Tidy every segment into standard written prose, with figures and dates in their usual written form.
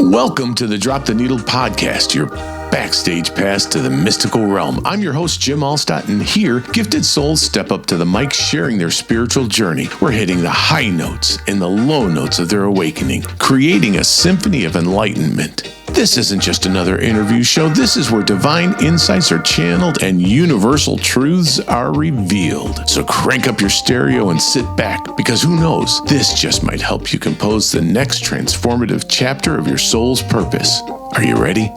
Welcome to the Drop the Needle podcast, your backstage pass to the mystical realm. I'm your host, Jim Alstott, and here, gifted souls step up to the mic sharing their spiritual journey. We're hitting the high notes and the low notes of their awakening, creating a symphony of enlightenment. This isn't just another interview show. This is where divine insights are channeled and universal truths are revealed. So crank up your stereo and sit back, because who knows, this just might help you compose the next transformative chapter of your soul's purpose. Are you ready?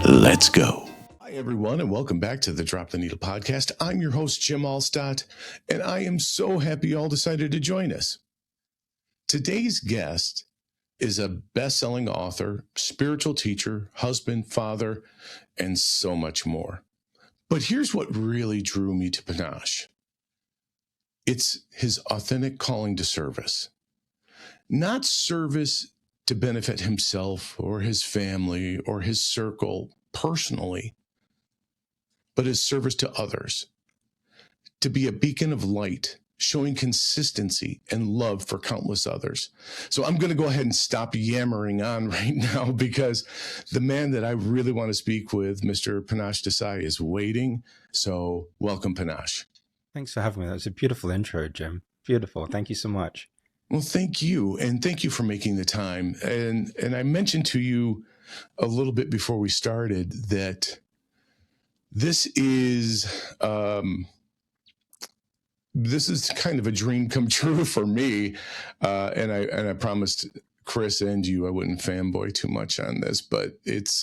Let's go. Hi, everyone, and welcome back to the Drop the Needle podcast. I'm your host, Jim Alstott, and I am so happy you all decided to join us. Today's guest is a best-selling author, spiritual teacher, husband, father, and so much more. But here's what really drew me to Panache. It's his authentic calling to service. Not service to benefit himself or his family or his circle personally, but his service to others. To be a beacon of light, showing consistency and love for countless others. So I'm going to go ahead and stop yammering on right now, because the man that I really want to speak with, Mr. Panache Desai, is waiting. So welcome, Panache. Thanks for having me. That was a beautiful intro, Jim. Beautiful. Thank you so much. Well, thank you. And thank you for making the time. And I mentioned to you a little bit before we started that this is kind of a dream come true for me. And I promised Chris and you I wouldn't fanboy too much on this, but it's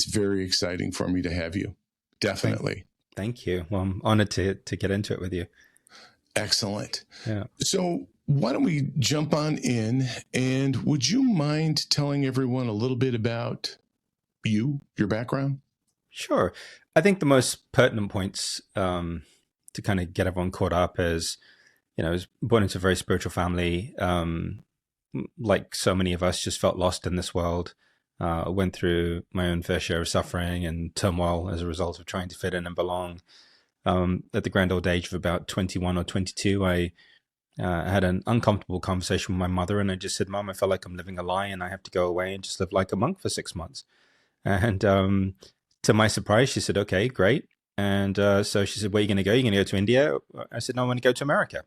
very exciting for me to have you. Definitely. Thank you. Well, I'm honored to get into it with you. Excellent. Yeah. So why don't we jump on in, and would you mind telling everyone a little bit about you, your background? Sure. I think the most pertinent points to kind of get everyone caught up is, I was born into a very spiritual family. Like so many of us, just felt lost in this world. I went through my own fair share of suffering and turmoil as a result of trying to fit in and belong. At the grand old age of about 21 or 22, I had an uncomfortable conversation with my mother, and I just said, "Mom, I feel like I'm living a lie and I have to go away and just live like a monk for 6 months." And to my surprise, she said, "Okay, great." And so she said, "Where are you going to go? You're going to go to India?" I said, "No, I want to go to America."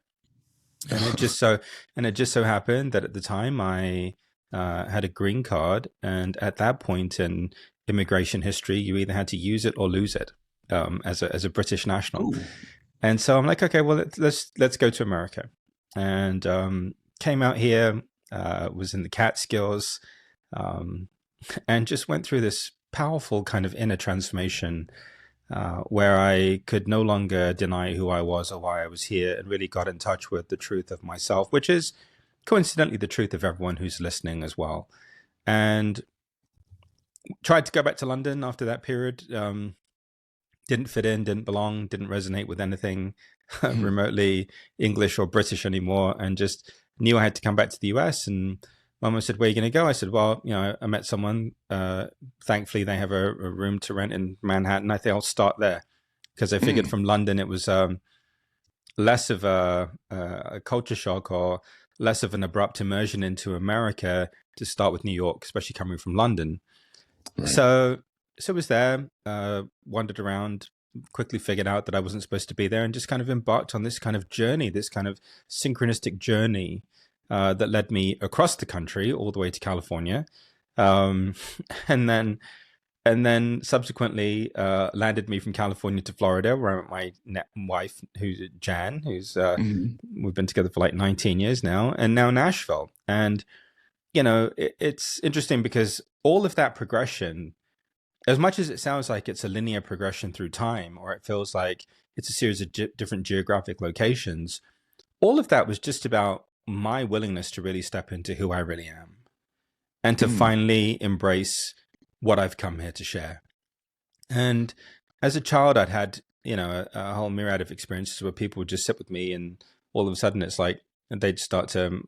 And it just so happened that at the time I had a green card, and at that point in immigration history, you either had to use it or lose it as a British national. Ooh. And so I'm like, okay, well, let's go to America. And came out here, was in the Catskills, and just went through this powerful kind of inner transformation where I could no longer deny who I was or why I was here, and really got in touch with the truth of myself, which is coincidentally the truth of everyone who's listening as well. And tried to go back to London after that period. Didn't fit in, didn't belong, didn't resonate with anything remotely English or British anymore, and just knew I had to come back to the US. And Mama said, "Where are you going to go?" I said, "Well, I met someone. Thankfully, they have a room to rent in Manhattan. I think I'll start there," because I figured from London it was less of a culture shock or less of an abrupt immersion into America to start with New York, especially coming from London. Right. So I was there, wandered around, quickly figured out that I wasn't supposed to be there, and just kind of embarked on this kind of journey, this kind of synchronistic journey that led me across the country all the way to California, and then subsequently landed me from California to Florida, where I met my wife, who's Jan, who's we've been together for like 19 years now, and now Nashville. And it's interesting because all of that progression, as much as it sounds like it's a linear progression through time, or it feels like it's a series of different geographic locations, all of that was just about my willingness to really step into who I really am, and to finally embrace what I've come here to share. And as a child, I'd had, a whole myriad of experiences where people would just sit with me, and all of a sudden it's like they'd start to,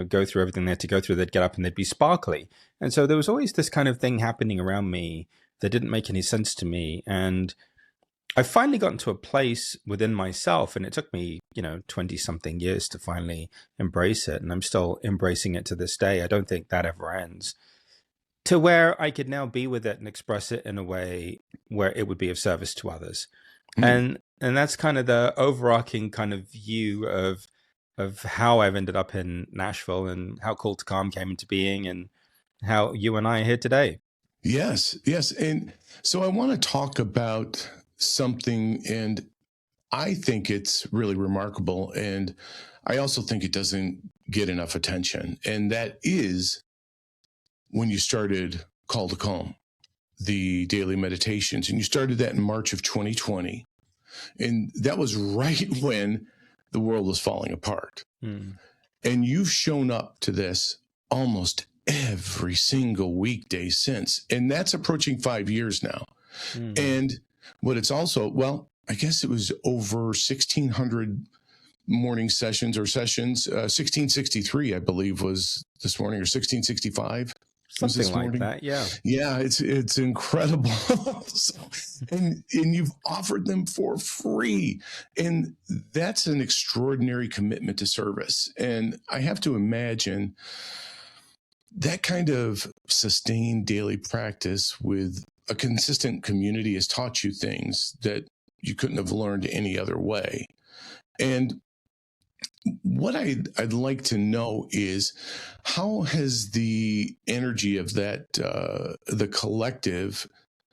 go through everything they had to go through. They'd get up and they'd be sparkly. And so there was always this kind of thing happening around me that didn't make any sense to me. And I've finally gotten to a place within myself, and it took me, 20 something years to finally embrace it. And I'm still embracing it to this day. I don't think that ever ends, to where I could now be with it and express it in a way where it would be of service to others. And that's kind of the overarching kind of view of how I've ended up in Nashville and how Call to Calm came into being and how you and I are here today. Yes, yes. And so I want to talk about something, and I think it's really remarkable. And I also think it doesn't get enough attention. And that is when you started Call to Calm, the daily meditations, and you started that in March of 2020. And that was right when the world was falling apart. And you've shown up to this almost every single weekday since. And that's approaching 5 years now. And what it's also, well, I guess it was over 1,600 morning sessions or sessions. 1663, I believe, was this morning, or 1665. Something like that, yeah. Yeah, it's incredible. and you've offered them for free. And that's an extraordinary commitment to service. And I have to imagine that kind of sustained daily practice with a consistent community has taught you things that you couldn't have learned any other way. And what I'd like to know is, how has the energy of that, the collective,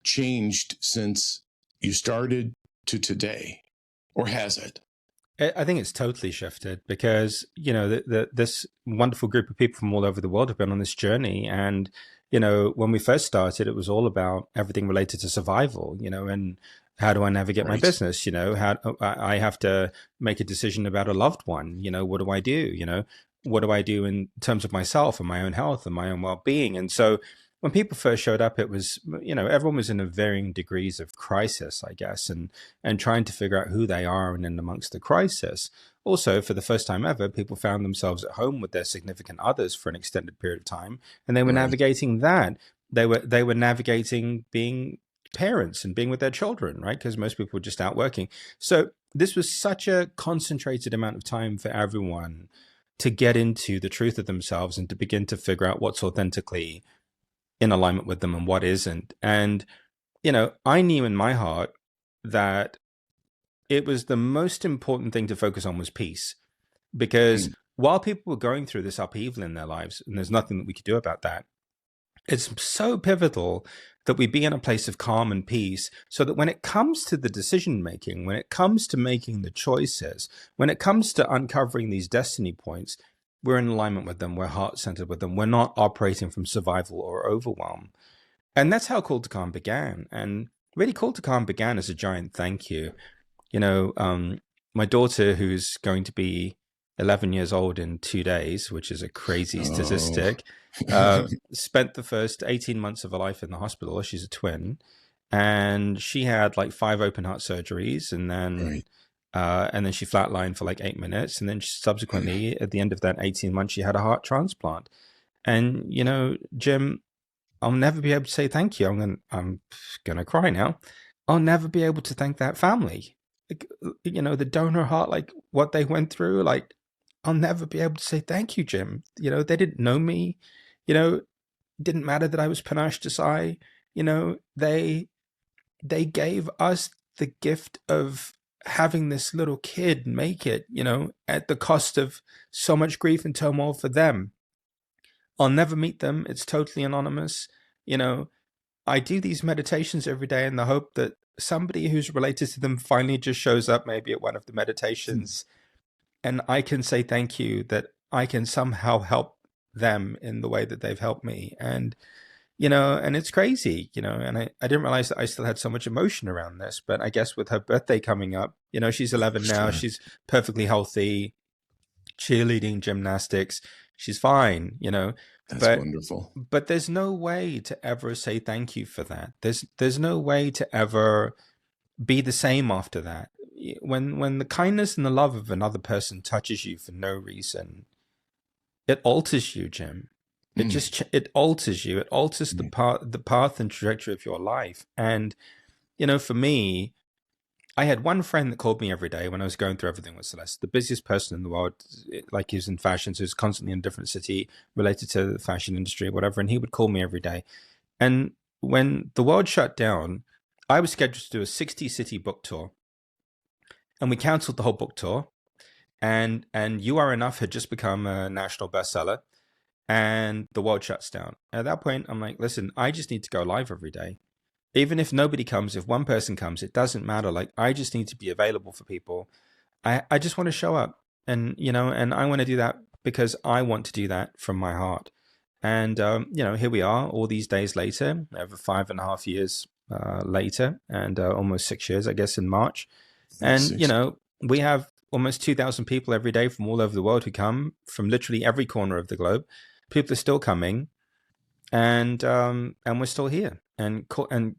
changed since you started to today, or has it? I think it's totally shifted because, this wonderful group of people from all over the world have been on this journey. And, when we first started, it was all about everything related to survival, and how do I navigate my business? How I have to make a decision about a loved one. What do I do? What do I do in terms of myself and my own health and my own well-being? And so when people first showed up, it was, everyone was in a varying degrees of crisis, I guess, and trying to figure out who they are and in amongst the crisis. Also, for the first time ever, people found themselves at home with their significant others for an extended period of time, and they were navigating that. They were navigating being parents and being with their children, right? Because most people were just out working. So this was such a concentrated amount of time for everyone to get into the truth of themselves and to begin to figure out what's authentically in alignment with them and what isn't. And, I knew in my heart that it was the most important thing to focus on was peace, because while people were going through this upheaval in their lives, and there's nothing that we could do about that, it's so pivotal that we be in a place of calm and peace, so that when it comes to the decision making, when it comes to making the choices, when it comes to uncovering these destiny points, we're in alignment with them, we're heart-centered with them, we're not operating from survival or overwhelm. And that's how Call to Calm began. And really, Call to Calm began as a giant thank you. My daughter, who's going to be 11 years old in 2 days, which is a crazy statistic, spent the first 18 months of her life in the hospital. She's a twin, and she had like 5 open heart surgeries, and then she flatlined for like 8 minutes, and then subsequently at the end of that 18 months she had a heart transplant. And Jim, I'll never be able to say thank you. I'm gonna cry now. I'll never be able to thank that family. The donor heart, like what they went through, like I'll never be able to say thank you, Jim. They didn't know me. It didn't matter that I was Panache Desai. They gave us the gift of having this little kid make it, at the cost of so much grief and turmoil for them. I'll never meet them. It's totally anonymous. I do these meditations every day in the hope that somebody who's related to them finally just shows up maybe at one of the meditations, and I can say thank you, that I can somehow help them in the way that they've helped me. And, and it's crazy, and I didn't realize that I still had so much emotion around this, but I guess with her birthday coming up, she's 11 now, she's perfectly healthy, cheerleading, gymnastics, she's fine, That's wonderful. But there's no way to ever say thank you for that. There's no way to ever be the same after that. When the kindness and the love of another person touches you for no reason, it alters you, Jim. It alters you. It alters the path and trajectory of your life. And for me, I had one friend that called me every day when I was going through everything with Celeste, the busiest person in the world, like he was in fashion, so he was constantly in a different city related to the fashion industry or whatever, and he would call me every day. And when the world shut down, I was scheduled to do a 60-city book tour, and we canceled the whole book tour. And You Are Enough had just become a national bestseller, and the world shuts down. At that point, I'm like, listen, I just need to go live every day. Even if nobody comes, if one person comes, it doesn't matter. Like, I just need to be available for people. I just want to show up, and and I want to do that because I want to do that from my heart. And here we are, all these days later, over 5.5 years later, and almost 6 years, I guess, in March. And we have almost 2,000 people every day from all over the world who come from literally every corner of the globe. People are still coming, and we're still here. And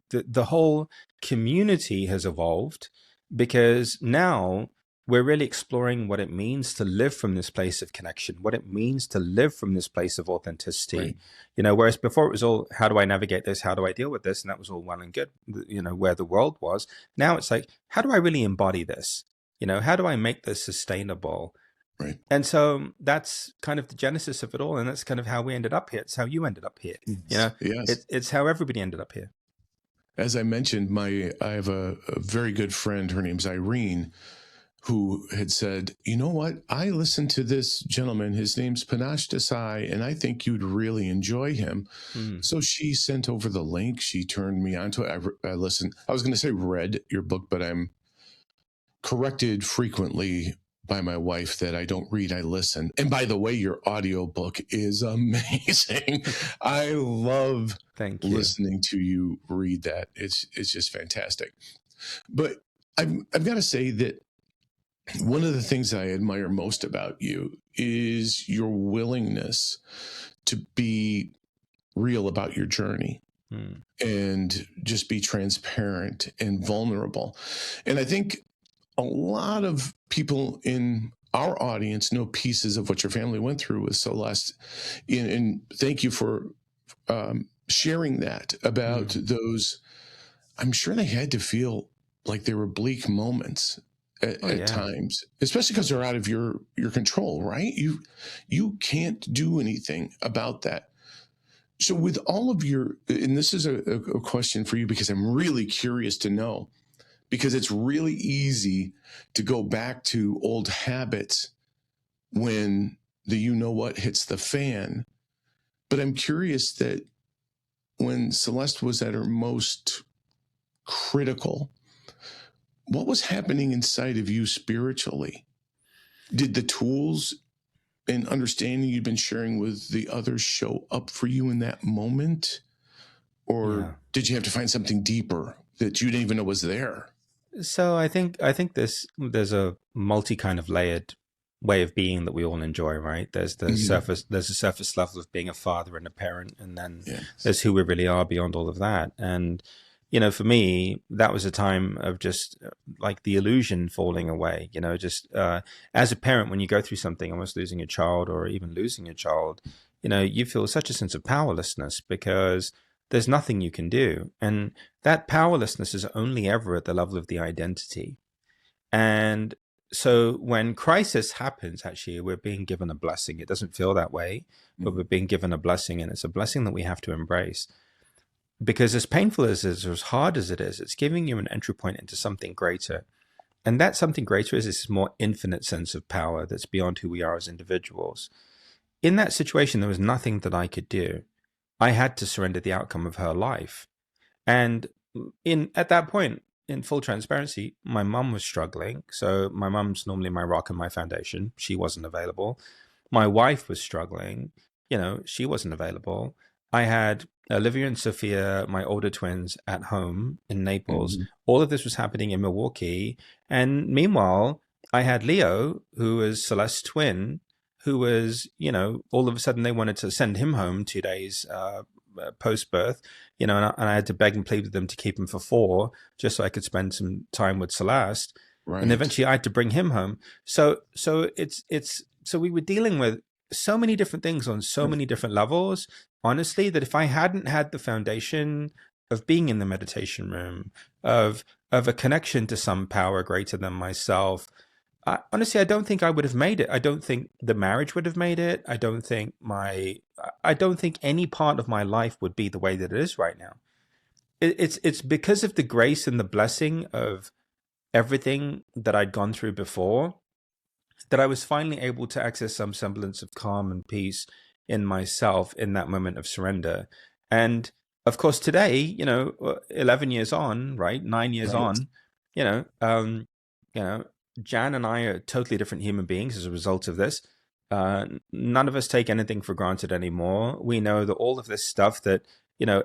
the whole community has evolved because now we're really exploring what it means to live from this place of connection, what it means to live from this place of authenticity. Right. Whereas before it was all, how do I navigate this? How do I deal with this? And that was all well and good, where the world was. Now it's like, how do I really embody this? How do I make this sustainable? Right. And so that's kind of the genesis of it all. And that's kind of how we ended up here. It's how you ended up here. Yes. It's how everybody ended up here. As I mentioned, I have a very good friend. Her name's Irene, who had said, you know what? I listened to this gentleman. His name's Panache Desai, and I think you'd really enjoy him. So she sent over the link. She turned me onto it. I listened. I was going to say read your book, but I'm corrected frequently by my wife that I don't read, I listen. And by the way, your audio book is amazing. I love listening to you read that. It's just fantastic. But I've got to say that one of the things I admire most about you is your willingness to be real about your journey and just be transparent and vulnerable. And I think a lot of people in our audience know pieces of what your family went through with Celeste. And thank you for sharing that about those. I'm sure they had to feel like they were bleak moments at times, especially because they're out of your control, right? You can't do anything about that. So with all of your, and this is a question for you because I'm really curious to know, because it's really easy to go back to old habits when the you-know-what hits the fan. But I'm curious that when Celeste was at her most critical, what was happening inside of you spiritually? Did the tools and understanding you'd been sharing with the others show up for you in that moment? Or did you have to find something deeper that you didn't even know was there? So I think there's a multi kind of layered way of being that we all enjoy, right? There's the surface level of being a father and a parent, and then there's who we really are beyond all of that. And for me, that was a time of just like the illusion falling away. Just as a parent, when you go through something, almost losing a child or even losing a child, you feel such a sense of powerlessness because there's nothing you can do. And that powerlessness is only ever at the level of the identity. And so when crisis happens, actually, we're being given a blessing. It doesn't feel that way, but we're being given a blessing, and it's a blessing that we have to embrace. Because as painful as it is, or as hard as it is, it's giving you an entry point into something greater. And that something greater is this more infinite sense of power that's beyond who we are as individuals. In that situation, there was nothing that I could do. I had to surrender the outcome of her life. And at that point, in full transparency, my mum was struggling. So my mum's normally my rock and my foundation. She wasn't available. My wife was struggling. She wasn't available. I had Olivia and Sophia, my older twins, at home in Naples. All of this was happening in Milwaukee. And meanwhile, I had Leo, who was Celeste's twin, who was, all of a sudden they wanted to send him home 2 days post-birth, and I had to beg and plead with them to keep him for 4 just so I could spend some time with Celeste. Right. And eventually I had to bring him home. So we were dealing with so many different things on so many different levels, honestly, that if I hadn't had the foundation being in the meditation room, of a connection to some power greater than myself. Honestly, I don't think I would have made it. I don't think the marriage would have made it. I don't think any part of my life would be the way that it is right now. It's because of the grace and the blessing of everything that I'd gone through before that I was finally able to access some semblance of calm and peace in myself in that moment of surrender. And of course, today, 11 years on, right, 9 years on, you know, um, you know, Jan and I are totally different human beings as a result of this. None of us take anything for granted anymore. We know that all of this stuff that,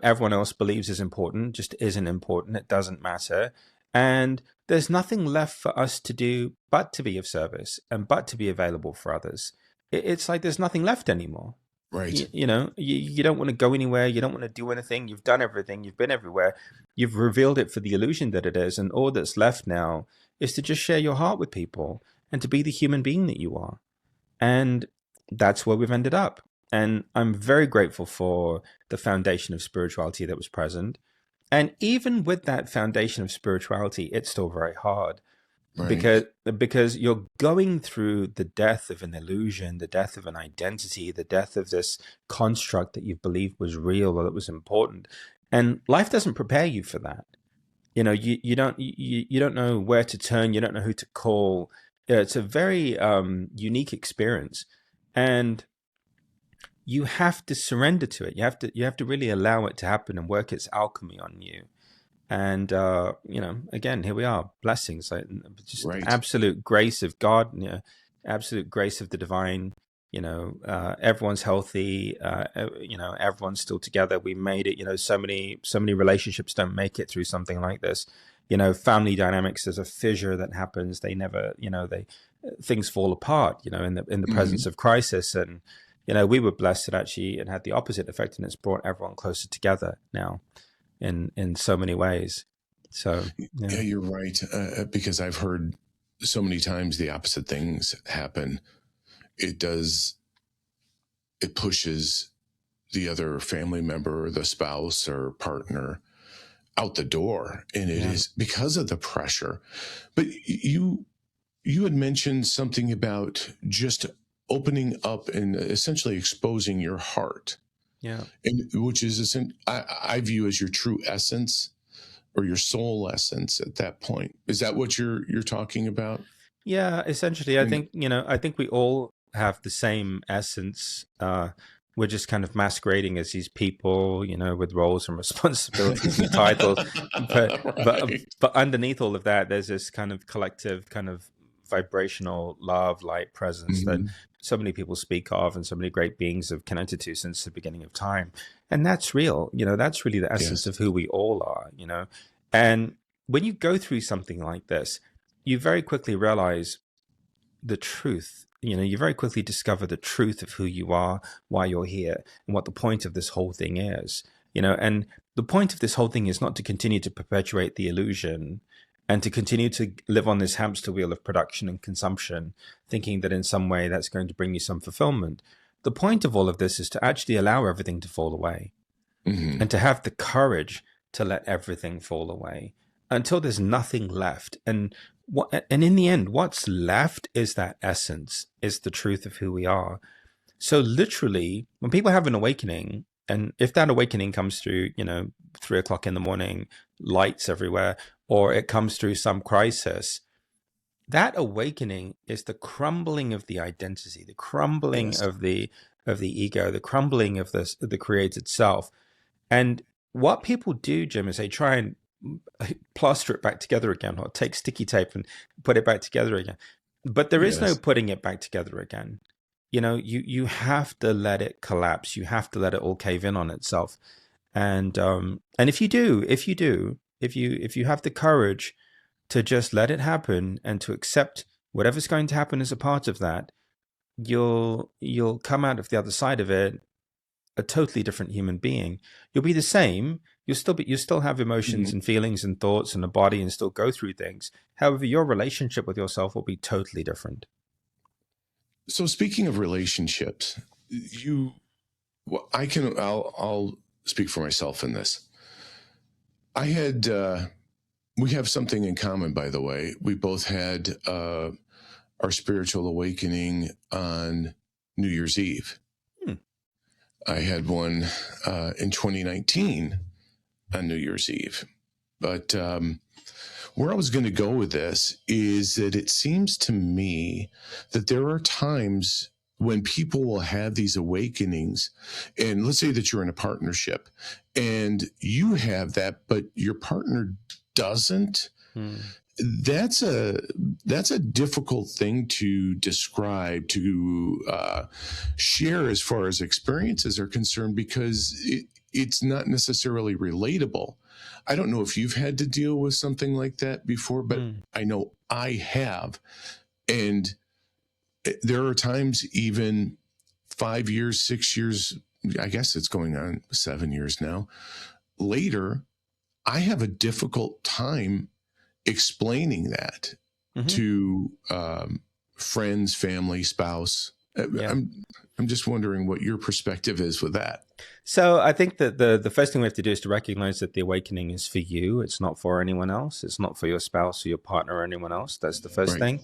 everyone else believes is important just isn't important. It doesn't matter. And there's nothing left for us to do but to be of service and but to be available for others. It's like there's nothing left anymore. Right. You don't want to go anywhere. You don't want to do anything. You've done everything. You've been everywhere. You've revealed it for the illusion that it is. And all that's left now is to just share your heart with people and to be the human being that you are. And that's where we've ended up. And I'm very grateful for the foundation of spirituality that was present. And even with that foundation of spirituality, it's still very hard. Right. Because you're going through the death of an illusion, the death of an identity, the death of this construct that you believed was real or that was important. And life doesn't prepare you for that. You don't know where to turn. You don't know who to call. It's a very unique experience, and you have to surrender to it. You have to really allow it to happen and work its alchemy on you. And again, here we are, blessings, like just absolute grace of God, absolute grace of the divine. Everyone's healthy. Everyone's still together. We made it. So many relationships don't make it through something like this. Family dynamics. There's a fissure that happens. They never. Things fall apart. In the presence of crisis. And we were blessed that actually it had the opposite effect, and it's brought everyone closer together now. In so many ways. So yeah, you're right. Because I've heard so many times the opposite things happen. It pushes the other family member or the spouse or partner out the door. And it is because of the pressure. But you had mentioned something about just opening up and essentially exposing your heart. Yeah. And which is, I view as your true essence or your soul essence at that point. Is that what you're talking about? Yeah, essentially. I think we all have the same essence. We're just kind of masquerading as these people, with roles and responsibilities and titles. But underneath all of that, there's this kind of collective kind of vibrational love, light presence that so many people speak of and so many great beings have connected to since the beginning of time. And that's real. That's really the essence of who we all are, And when you go through something like this, you very quickly realize the truth. You very quickly discover the truth of who you are, why you're here, and what the point of this whole thing is. And the point of this whole thing is not to continue to perpetuate the illusion and to continue to live on this hamster wheel of production and consumption, thinking that in some way that's going to bring you some fulfillment. The point of all of this is to actually allow everything to fall away and to have the courage to let everything fall away until there's nothing left. And in the end, what's left is that essence, is the truth of who we are. So literally, when people have an awakening, and if that awakening comes through, 3 o'clock in the morning, lights everywhere, or it comes through some crisis, that awakening is the crumbling of the identity, the crumbling of the ego, the crumbling of the created self. And what people do, Jim, is they try and plaster it back together again, or take sticky tape and put it back together again. But there is no putting it back together again. You have to let it collapse. You have to let it all cave in on itself. And if you have the courage to just let it happen and to accept whatever's going to happen as a part of that, you'll come out of the other side of it a totally different human being. You'll be the same. You'll still have emotions and feelings and thoughts and a body and still go through things. However, your relationship with yourself will be totally different. So speaking of relationships, I'll speak for myself in this. I had, we have something in common, by the way. We both had our spiritual awakening on New Year's Eve. I had one in 2019 on New Year's Eve. But where I was going to go with this is that it seems to me that there are times when people will have these awakenings, and let's say that you're in a partnership and you have that, but your partner doesn't. That's a difficult thing to describe, to share as far as experiences are concerned, because it's not necessarily relatable. I don't know if you've had to deal with something like that before, but I know I have. And there are times, even 5 years, 6 years, I guess it's going on 7 years now, later, I have a difficult time explaining that to friends, family, spouse. I'm just wondering what your perspective is with that. So I think that the first thing we have to do is to recognize that the awakening is for you. It's not for anyone else. It's not for your spouse or your partner or anyone else. That's the first thing.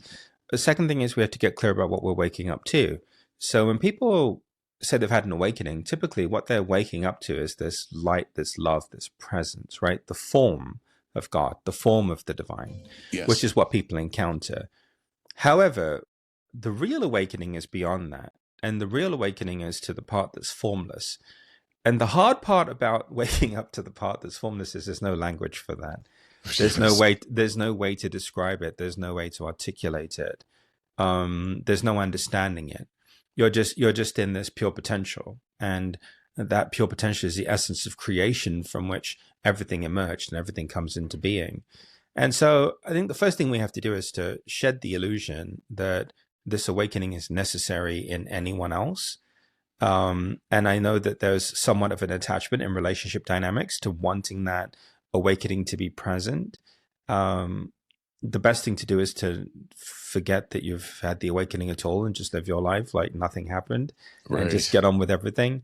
The second thing is we have to get clear about what we're waking up to. So when people say they've had an awakening, typically what they're waking up to is this light, this love, this presence, right? The form of God, the form of the divine, which is what people encounter. However, the real awakening is beyond that. And the real awakening is to the part that's formless. And the hard part about waking up to the part that's formless is there's no language for that. There's no way to describe it. There's no way to articulate it. There's no understanding it. You're just in this pure potential. And that pure potential is the essence of creation from which everything emerged and everything comes into being. And so I think the first thing we have to do is to shed the illusion that this awakening is necessary in anyone else. And I know that there's somewhat of an attachment in relationship dynamics to wanting that awakening to be present. The best thing to do is to forget that you've had the awakening at all and just live your life like nothing happened, and just get on with everything.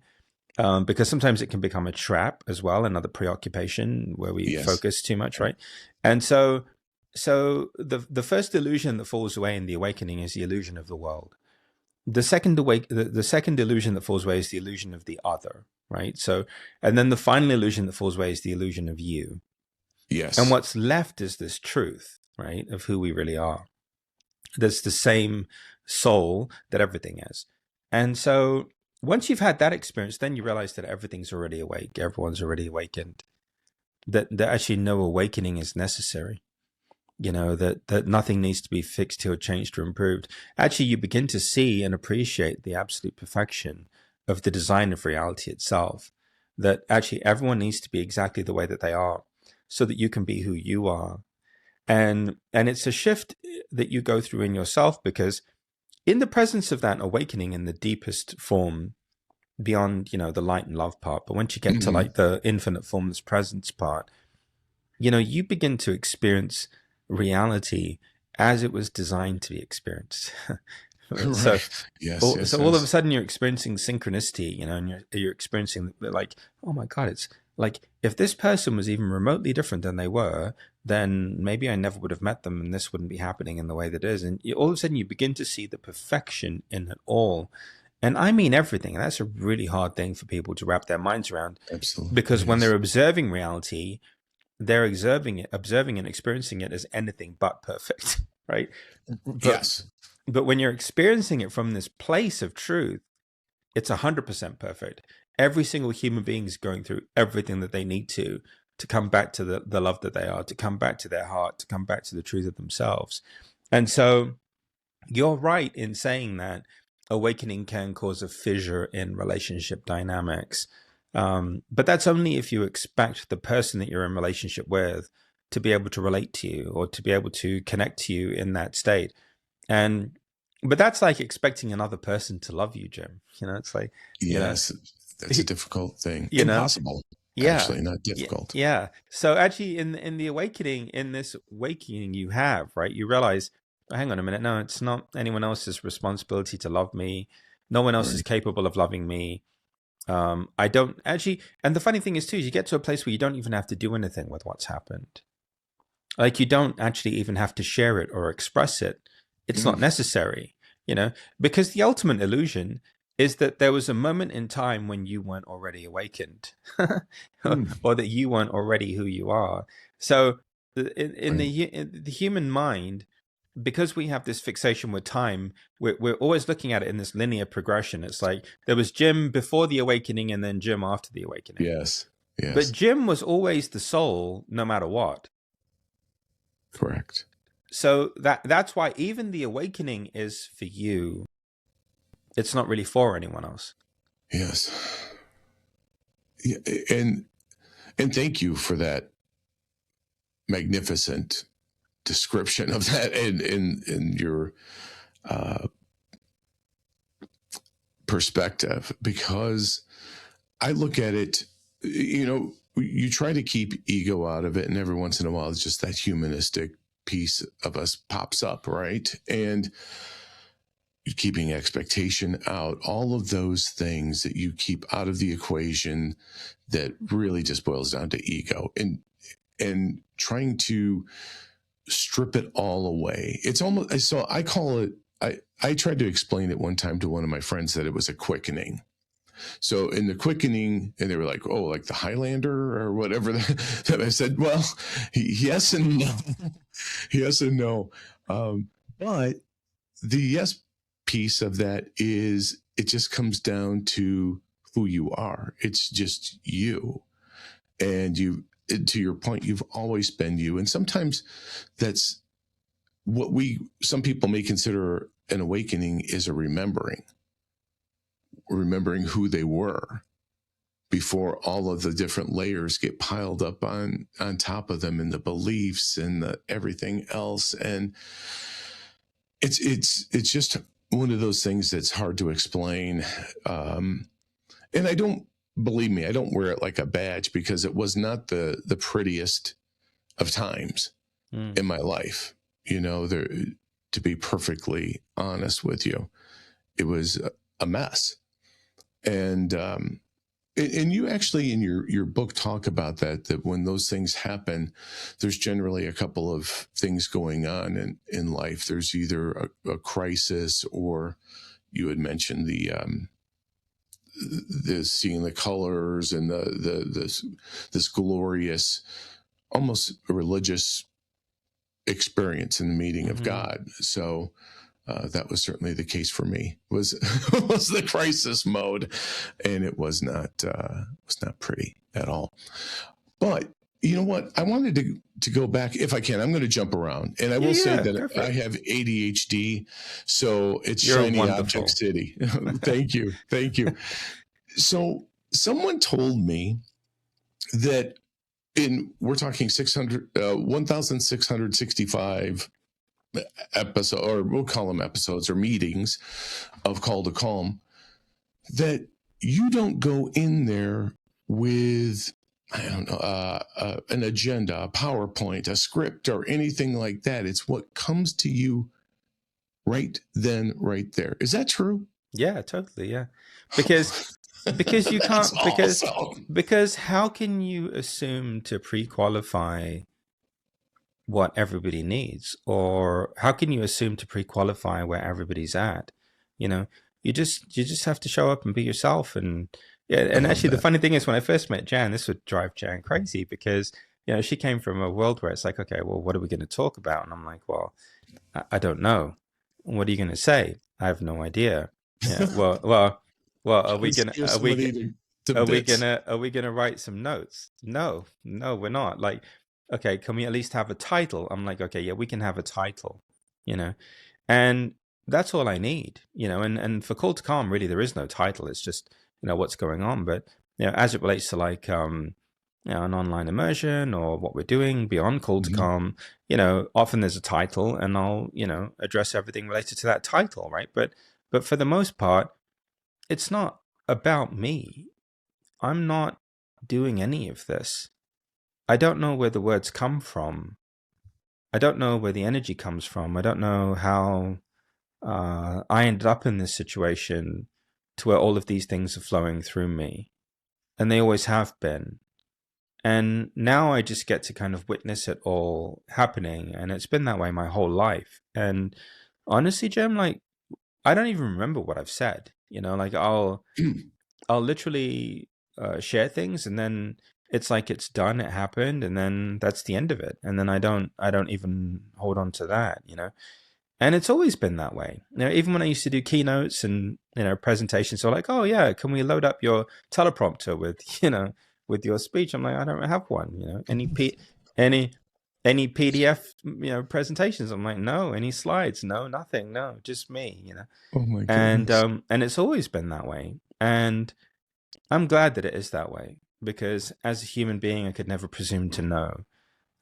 Because sometimes it can become a trap as well, another preoccupation where we focus too much, right? And so the first illusion that falls away in the awakening is the illusion of the world. The second illusion that falls away is the illusion of the other, right? So, and then the final illusion that falls away is the illusion of you. Yes. And what's left is this truth, right, of who we really are. There's the same soul that everything is. And so once you've had that experience, then you realize that everything's already awake. Everyone's already awakened. That actually no awakening is necessary. You know, that nothing needs to be fixed or changed or improved. Actually, you begin to see and appreciate the absolute perfection of the design of reality itself. That actually everyone needs to be exactly the way that they are so that you can be who you are. And it's a shift that you go through in yourself, because in the presence of that awakening in the deepest form, beyond, you know, the light and love part, but once you get to like the infinite formless presence part, you know, you begin to experience reality as it was designed to be experienced. So, all of a sudden you're experiencing synchronicity, you know, and you're experiencing like, oh my God, it's like, if this person was even remotely different than they were, then maybe I never would have met them and this wouldn't be happening in the way that it is. And all of a sudden you begin to see the perfection in it all. And I mean everything. And that's a really hard thing for people to wrap their minds around. Absolutely. Because when they're observing reality, they're observing and experiencing it as anything but perfect, right? But when you're experiencing it from this place of truth, it's 100% perfect. Every single human being is going through everything that they need to come back to the love that they are, to come back to their heart, to come back to the truth of themselves. And so you're right in saying that awakening can cause a fissure in relationship dynamics. But that's only if you expect the person that you're in relationship with to be able to relate to you or to be able to connect to you in that state. But that's like expecting another person to love you, Jim. You know, it's like, yes, that's a difficult thing. Impossible. Actually, not difficult. Yeah. So actually in the awakening, in this awakening you have, right, you realize, oh, hang on a minute. No, it's not anyone else's responsibility to love me. No one else is capable of loving me. I don't actually, and the funny thing is too, is you get to a place where you don't even have to do anything with what's happened. Like you don't actually even have to share it or express it. It's not necessary, because the ultimate illusion is that there was a moment in time when you weren't already awakened or that you weren't already who you are. So in the human mind, because we have this fixation with time, we're always looking at it in this linear progression. It's like there was Jim before the awakening and then Jim after the awakening. Yes. But Jim was always the soul no matter what. Correct. So that's why even the awakening is for you. It's not really for anyone else. Yes. Yeah, and thank you for that magnificent description of that in your perspective, because I look at it, you try to keep ego out of it, and every once in a while it's just that humanistic piece of us pops up, right? And keeping expectation out, all of those things that you keep out of the equation, that really just boils down to ego and trying to strip it all away. It's almost, so I call it, I tried to explain it one time to one of my friends that it was a quickening. So in the quickening, and they were like, oh, like the Highlander or whatever. That I said, well, yes and no. Yes and no. But the yes piece of that is it just comes down to who you are. It's just you. And to your point, you've always been you. And sometimes that's what some people may consider an awakening is a remembering who they were before all of the different layers get piled up on top of them, and the beliefs and the everything else. And it's just one of those things that's hard to explain. And believe me, I don't wear it like a badge, because it was not the prettiest of times in my life. To be perfectly honest with you, it was a mess. And you actually in your book talk about that when those things happen, there's generally a couple of things going on in life. There's either a crisis, or you had mentioned the seeing the colors and this glorious, almost a religious experience in the meeting of God. So that was certainly the case for me. Was the crisis mode, and it was not pretty at all. But you know what? I wanted to go back, if I can. I'm going to jump around, and I will say that I have ADHD, so it's shiny object city. Thank you. So someone told me that we're talking 1,665 episode, or we'll call them episodes or meetings of Call to Calm, that you don't go in there with, I don't know, an agenda, a PowerPoint, a script, or anything like that. It's what comes to you right then, right there. Is that true? Yeah, totally. Yeah. Because you can't, because how can you assume to pre-qualify what everybody needs, or how can you assume to pre-qualify where everybody's at? You just have to show up and be yourself. And actually the funny thing is, when I first met Jan, this would drive Jan crazy, because she came from a world where it's like, okay, well, what are we going to talk about? And I'm like, well, I don't know. What are you going to say? I have no idea. Yeah. Well, are we gonna write some notes? No, we're not. Like, okay, can we at least have a title? I'm like, okay, yeah, we can have a title, and that's all I need, and for Call to Calm, really, there is no title. It's just, what's going on. But, as it relates to like, an online immersion or what we're doing beyond Call to Calm, often there's a title, and I'll, address everything related to that title. Right. But for the most part, it's not about me. I'm not doing any of this. I don't know where the words come from. I don't know where the energy comes from. I don't know how I ended up in this situation. to where all of these things are flowing through me, and they always have been. And now I just get to kind of witness it all happening, and it's been that way my whole life. And honestly, Jim, like, I don't even remember what I've said. Like I'll literally share things, and then it's like it's done, it happened, and then that's the end of it. And then I don't even hold on to that. And it's always been that way. Even when I used to do keynotes and presentations, so like, oh yeah, can we load up your teleprompter with with your speech? I'm like, I don't have one. Any PDF presentations? I'm like, no. Any slides? No, nothing. No, just me. Oh my goodness. And it's always been that way. And I'm glad that it is that way, because as a human being, I could never presume to know.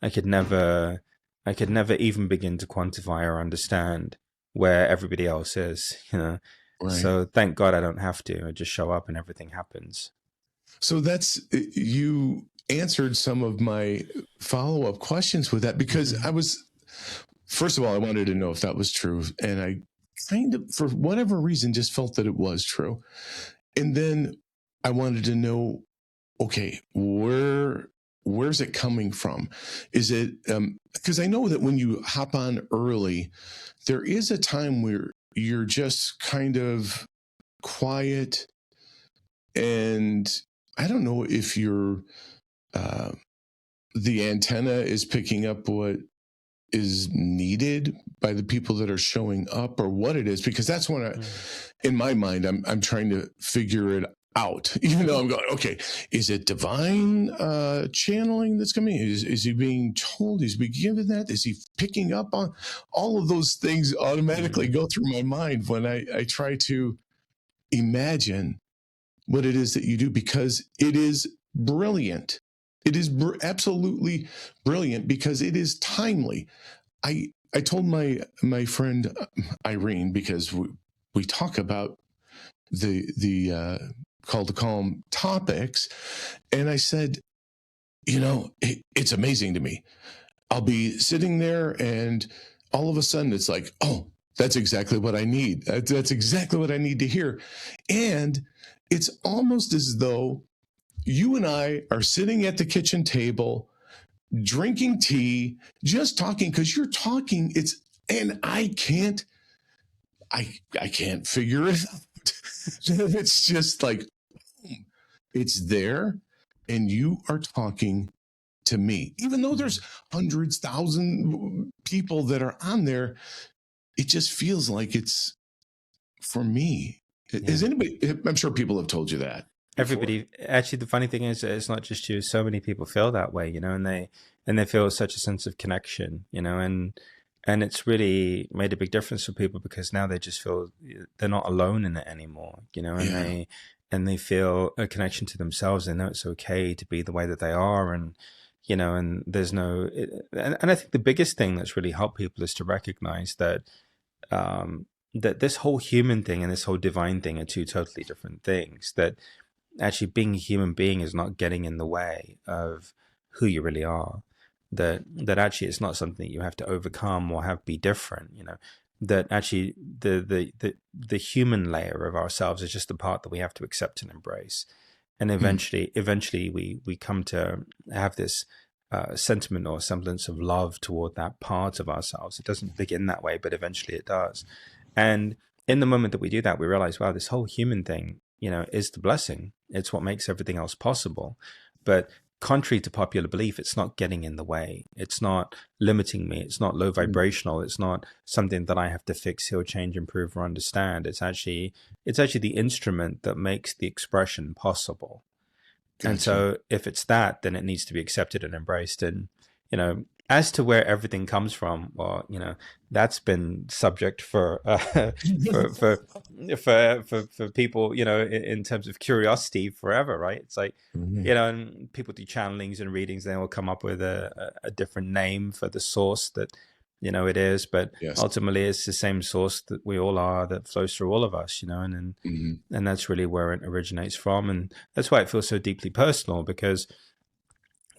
I could never even begin to quantify or understand where everybody else is, Right. So thank God I don't have to. I just show up and everything happens. So you answered some of my follow-up questions with that, because first of all, I wanted to know if that was true. And I kind of, for whatever reason, just felt that it was true. And then I wanted to know, okay, where's it coming from? Is it, because I know that when you hop on early, there is a time where you're just kind of quiet, and I don't know if the antenna is picking up what is needed by the people that are showing up, or what it is, because that's when in my mind, I'm trying to figure it out, even though I'm going, okay, is it divine channeling that's coming? Is he being told? Is he given that? Is he picking up on all of those things? Automatically go through my mind when I try to imagine what it is that you do, because it is brilliant. It is absolutely brilliant, because it is timely. I told my friend Irene, because we talk about the Call to Calm topics, and I said, it's amazing to me. I'll be sitting there, and all of a sudden it's like, oh, that's exactly what I need. That's exactly what I need to hear. And it's almost as though you and I are sitting at the kitchen table, drinking tea, just talking, because you're talking. And I can't figure it out. It's just like, it's there, and you are talking to me, even though there's hundreds, thousand people that are on there. It just feels like it's for me. Yeah. Is anybody? I'm sure people have told you that. Everybody. Actually, the funny thing is, it's not just you. So many people feel that way, and they feel such a sense of connection, and it's really made a big difference for people, because now they just feel they're not alone in it anymore, and they feel a connection to themselves. They know it's okay to be the way that they are, and and there's no. And I think the biggest thing that's really helped people is to recognize that. That this whole human thing and this whole divine thing are two totally different things. That actually being a human being is not getting in the way of who you really are. That actually it's not something that you have to overcome or have be different. That actually the human layer of ourselves is just the part that we have to accept and embrace. And eventually we come to have this sentiment or semblance of love toward that part of ourselves. It doesn't begin that way, but eventually it does. And in the moment that we do that, we realize, wow, this whole human thing, is the blessing. It's what makes everything else possible. But contrary to popular belief, it's not getting in the way. It's not limiting me. It's not low vibrational. It's not something that I have to fix, heal, change, improve, or understand. It's actually the instrument that makes the expression possible. Gotcha. And so if it's that, then it needs to be accepted and embraced. And, as to where everything comes from, well, that's been subject for people, in terms of curiosity forever, right? It's like, and people do channelings and readings, they will come up with a different name for the source that, it is, but yes, ultimately it's the same source that we all are, that flows through all of us, and that's really where it originates from. And that's why it feels so deeply personal, because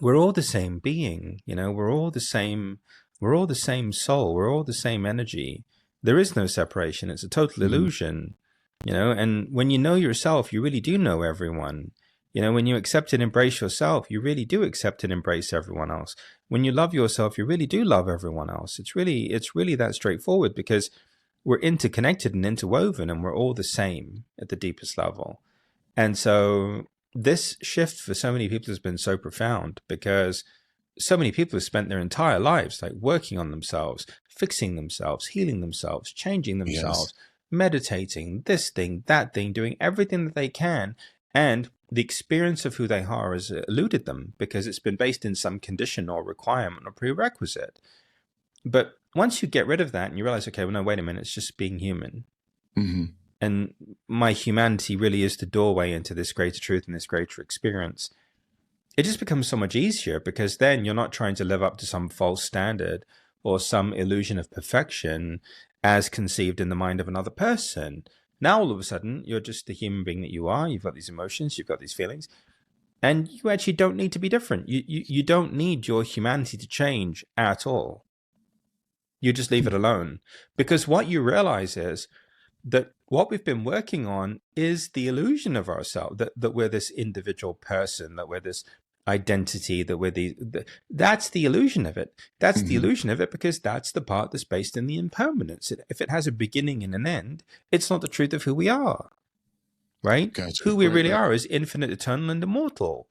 we're all the same being, we're all the same soul, we're all the same energy. There is no separation. It's a total illusion. And when you know yourself, you really do know everyone. When you accept and embrace yourself, you really do accept and embrace everyone else. When you love yourself, you really do love everyone else. It's really that straightforward, because we're interconnected and interwoven, and we're all the same at the deepest level. And so this shift for so many people has been so profound, because so many people have spent their entire lives like working on themselves, fixing themselves, healing themselves, changing themselves, meditating, this thing, that thing, doing everything that they can. And the experience of who they are has eluded them, because it's been based in some condition or requirement or prerequisite. But once you get rid of that and you realize, okay, well, no, wait a minute, it's just being human. Mm-hmm. And my humanity really is the doorway into this greater truth and this greater experience. It just becomes so much easier, because then you're not trying to live up to some false standard or some illusion of perfection as conceived in the mind of another person. Now, all of a sudden, you're just the human being that you are. You've got these emotions, you've got these feelings, and you actually don't need to be different. You don't need your humanity to change at all. You just leave it alone, because what you realize is that what we've been working on is the illusion of ourselves, that we're this individual person, that we're this identity, that we're that's the illusion of it. That's the illusion of it, because that's the part that's based in the impermanence. If it has a beginning and an end, it's not the truth of who we are, right? Gotcha. Who we really are is infinite, eternal, and immortal.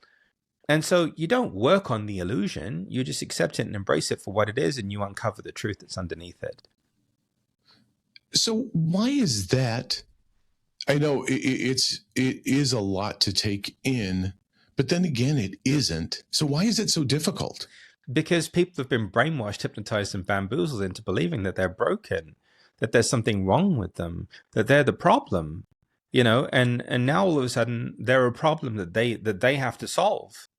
And so you don't work on the illusion, you just accept it and embrace it for what it is, and you uncover the truth that's underneath it. So why is that? I know it is a lot to take in, but then again, it isn't. So why is it so difficult? Because people have been brainwashed, hypnotized, and bamboozled into believing that they're broken, that there's something wrong with them, that they're the problem, and now all of a sudden they're a problem that they have to solve,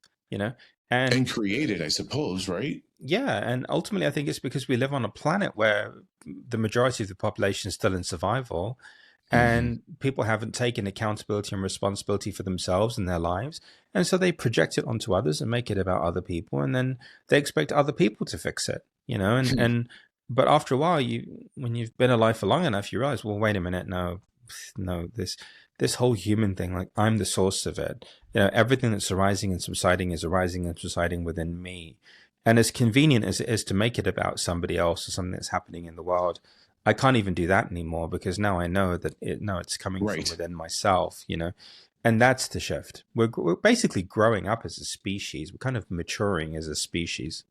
and create it, I suppose, right? Yeah, and ultimately I think it's because we live on a planet where the majority of the population is still in survival, and people haven't taken accountability and responsibility for themselves and their lives, and so they project it onto others and make it about other people, and then they expect other people to fix it, but after a while, when you've been alive for long enough, you realize, well, wait a minute, no, this whole human thing, like, I'm the source of it. Everything that's arising and subsiding is arising and subsiding within me. And as convenient as it is to make it about somebody else or something that's happening in the world, I can't even do that anymore, because now I know that it's coming from within myself, and that's the shift. We're basically growing up as a species. We're kind of maturing as a species.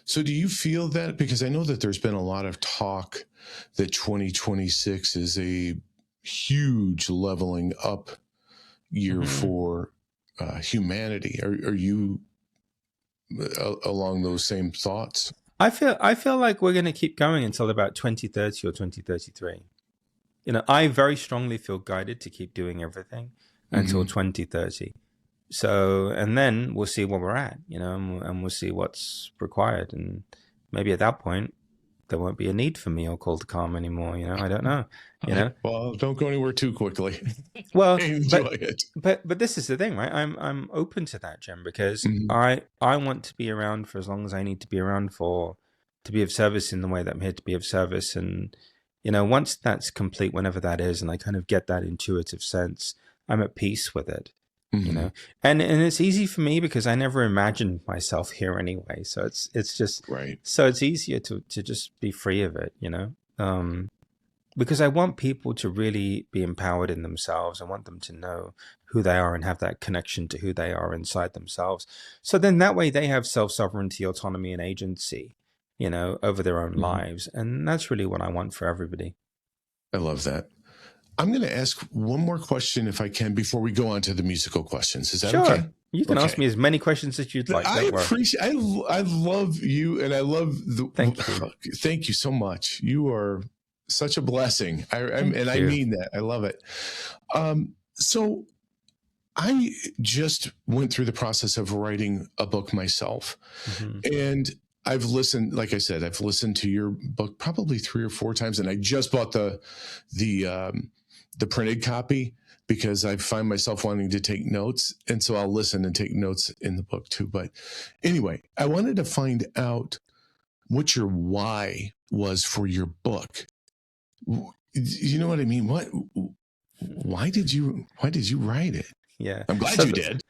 So do you feel that? Because I know that there's been a lot of talk that 2026 is a huge leveling up year for humanity. Are you along those same thoughts? I feel like we're going to keep going until about 2030 or 2033. I very strongly feel guided to keep doing everything until 2030. So, and then we'll see where we're at, and we'll see what's required. And maybe at that point, there won't be a need for me or Call to Calm anymore. I don't know. Well, don't go anywhere too quickly. Well, enjoy it. But this is the thing, right? I'm open to that, Jim, because I want to be around for as long as I need to be around for, to be of service in the way that I'm here to be of service. And once that's complete, whenever that is, and I kind of get that intuitive sense, I'm at peace with it. And it's easy for me because I never imagined myself here anyway. So it's just right. So it's easier to just be free of it, because I want people to really be empowered in themselves. I want them to know who they are and have that connection to who they are inside themselves. So then that way they have self-sovereignty, autonomy, and agency, over their own lives. And that's really what I want for everybody. I love that. I'm going to ask one more question, if I can, before we go on to the musical questions. Is that okay? You can ask me as many questions as you'd like. I appreciate. I love you, and I love the. Thank you so much. You are such a blessing. I mean that. I love it. So, I just went through the process of writing a book myself, and I've listened. Like I said, I've listened to your book probably 3 or 4 times, and I just bought the printed copy because I find myself wanting to take notes. And so I'll listen and take notes in the book too. But anyway, I wanted to find out what your why was for your book. You know what I mean? Why did you write it? Yeah. I'm glad you did.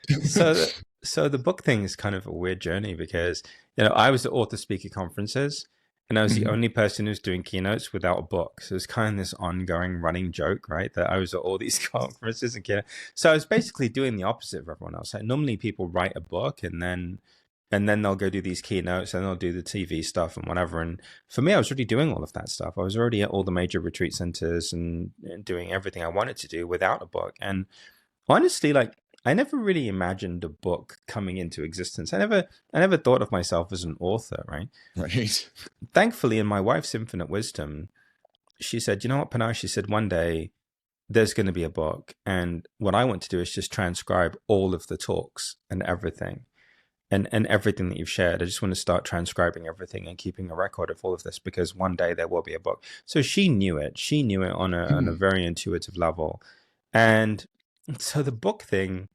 So the book thing is kind of a weird journey because, I was at author speaker conferences and I was the only person who's doing keynotes without a book. So it's kind of this ongoing running joke, right? That I was at all these conferences and keynotes. So I was basically doing the opposite of everyone else. Like normally people write a book and then they'll go do these keynotes and they'll do the TV stuff and whatever. And for me, I was already doing all of that stuff. I was already at all the major retreat centers and doing everything I wanted to do without a book. And honestly, like I never really imagined a book coming into existence. I never thought of myself as an author, right? Right. Thankfully, in my wife's infinite wisdom, she said, you know what, Panache, she said, one day there's going to be a book. And what I want to do is just transcribe all of the talks and everything. And everything that you've shared. I just want to start transcribing everything and keeping a record of all of this because one day there will be a book. So she knew it. She knew it on a very intuitive level. And so the book thing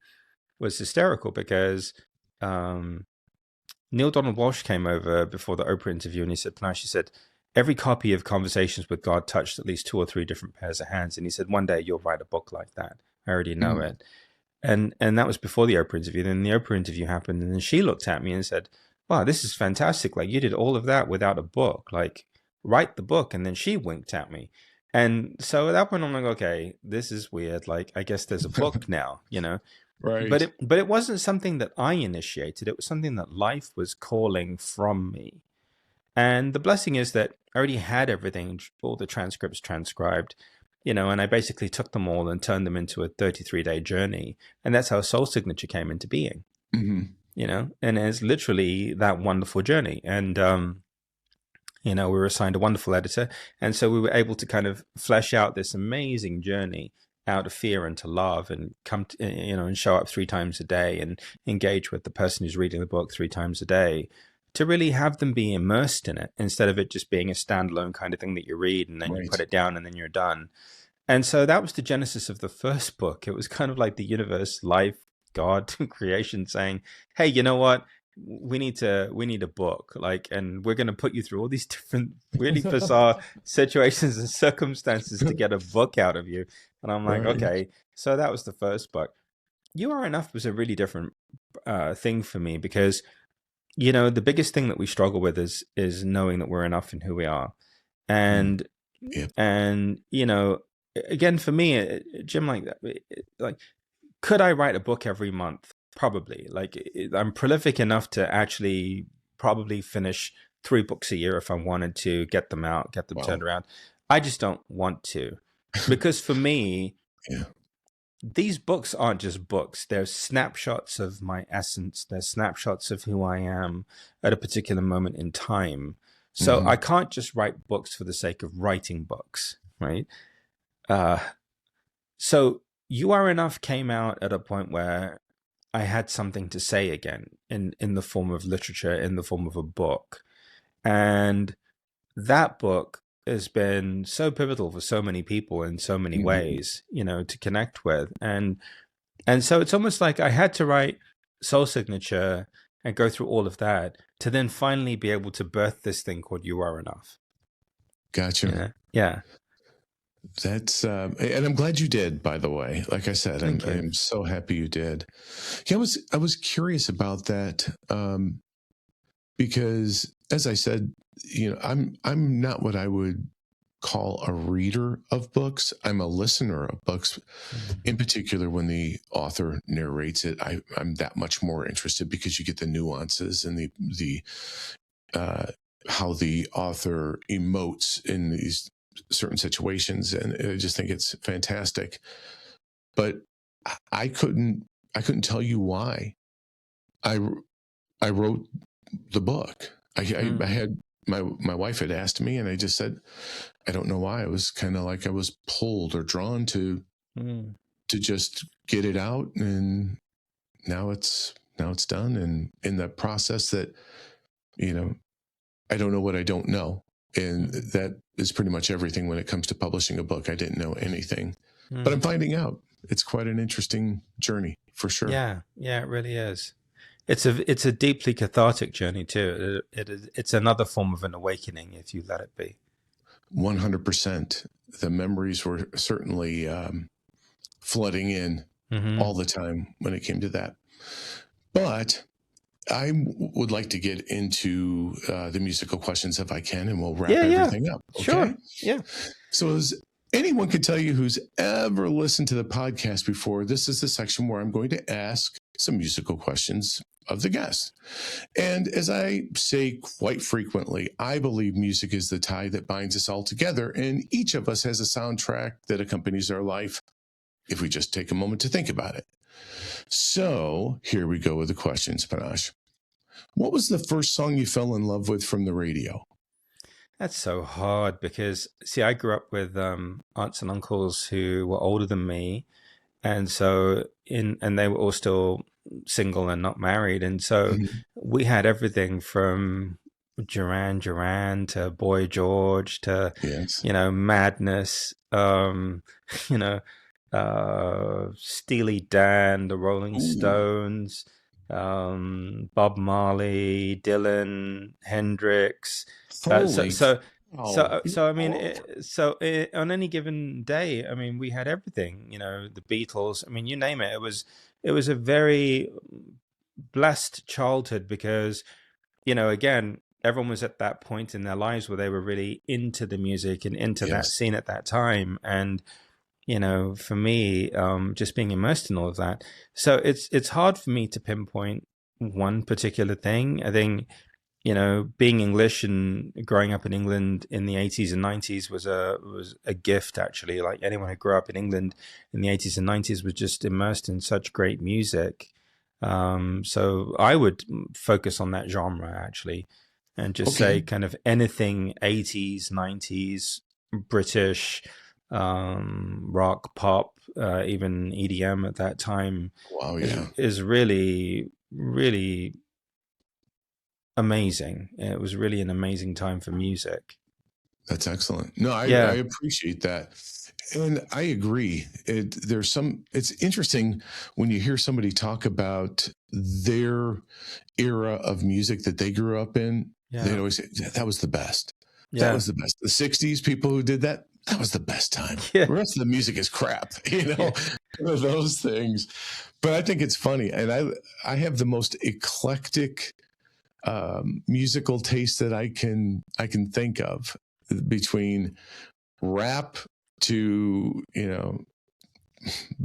was hysterical because Neil Donald Walsh came over before the Oprah interview and he said, Panache, he said, every copy of Conversations with God touched at least 2 or 3 different pairs of hands. And he said, one day you'll write a book like that. I already know it. And that was before the Oprah interview. Then the Oprah interview happened, and then she looked at me and said, wow, this is fantastic. Like, you did all of that without a book. Like, write the book. And then she winked at me. And so at that point, I'm like, okay, this is weird. Like, I guess there's a book now, Right. But it wasn't something that I initiated. It was something that life was calling from me. And the blessing is that I already had everything, all the transcripts transcribed. And I basically took them all and turned them into a 33-day journey. And that's how Soul Signature came into being, and it's literally that wonderful journey. And, we were assigned a wonderful editor. And so we were able to kind of flesh out this amazing journey out of fear into love and come to, and show up 3 times a day and engage with the person who's reading the book 3 times a day to really have them be immersed in it instead of it just being a standalone kind of thing that you read and then you put it down and then you're done. And so that was the genesis of the first book. It was kind of like the universe, life, God, creation saying, hey, you know what? We need a book, and we're going to put you through all these different really bizarre situations and circumstances to get a book out of you. And I'm like, okay. So that was the first book. You Are Enough was a really different thing for me because, the biggest thing that we struggle with is knowing that we're enough in who we are. And, again, for me, Jim, could I write a book every month? Probably. I'm prolific enough to actually probably finish 3 books a year if I wanted to get them out, get them turned around. I just don't want to, because for me, these books aren't just books. They're snapshots of my essence. They're snapshots of who I am at a particular moment in time. So I can't just write books for the sake of writing books, right? So You Are Enough came out at a point where I had something to say again in the form of literature, in the form of a book. And that book has been so pivotal for so many people in so many ways, to connect with. And so it's almost like I had to write Soul Signature and go through all of that to then finally be able to birth this thing called You Are Enough. Gotcha. Yeah. That's and I'm glad you did, by the way. Like I said, I'm so happy you did. Yeah, I was curious about that because, as I said, I'm not what I would call a reader of books. I'm a listener of books. In particular, when the author narrates it, I'm that much more interested because you get the nuances and the how the author emotes in these certain situations, and I just think it's fantastic. But I couldn't tell you why I wrote the book. I had my wife had asked me, and I just said I don't know why. It was kind of like I was pulled or drawn to just get it out, and now it's done. And in the process that I don't know what I don't know. And that is pretty much everything when it comes to publishing a book. I didn't know anything, but I'm finding out. It's quite an interesting journey for sure. Yeah, it really is. It's a deeply cathartic journey too. It's another form of an awakening if you let it be. 100%. The memories were certainly flooding in all the time when it came to that. But I would like to get into the musical questions if I can, and we'll wrap everything up. Okay? Sure. Yeah. So as anyone can tell you who's ever listened to the podcast before, this is the section where I'm going to ask some musical questions of the guests. And as I say quite frequently, I believe music is the tie that binds us all together, and each of us has a soundtrack that accompanies our life if we just take a moment to think about it. So here we go with the questions, Panache. What was the first song you fell in love with from the radio? That's so hard because, see, I grew up with aunts and uncles who were older than me, and and they were all still single and not married, and so we had everything from Duran Duran to Boy George to Madness, Steely Dan, the Rolling Stones, Bob Marley, Dylan, Hendrix. So I mean, on any given day, I mean, we had everything. The Beatles. I mean, you name it. It was a very blessed childhood because, again, everyone was at that point in their lives where they were really into the music and into that scene at that time, and for me, just being immersed in all of that. So it's hard for me to pinpoint one particular thing. I think, being English and growing up in England in the 80s and 90s was a gift, actually. Like anyone who grew up in England in the 80s and 90s was just immersed in such great music. So I would focus on that genre, actually, and just say kind of anything 80s, 90s, British, rock, pop, even EDM at that time is really, really amazing. It was really an amazing time for music. That's excellent. No, I appreciate that. And I agree. It's interesting when you hear somebody talk about their era of music that they grew up in. They'd always say, that was the best. That was the best. The 60s, people who did that was the best time. The rest of the music is crap, those things. But I think it's funny. And I have the most eclectic musical taste that I can think of, between rap to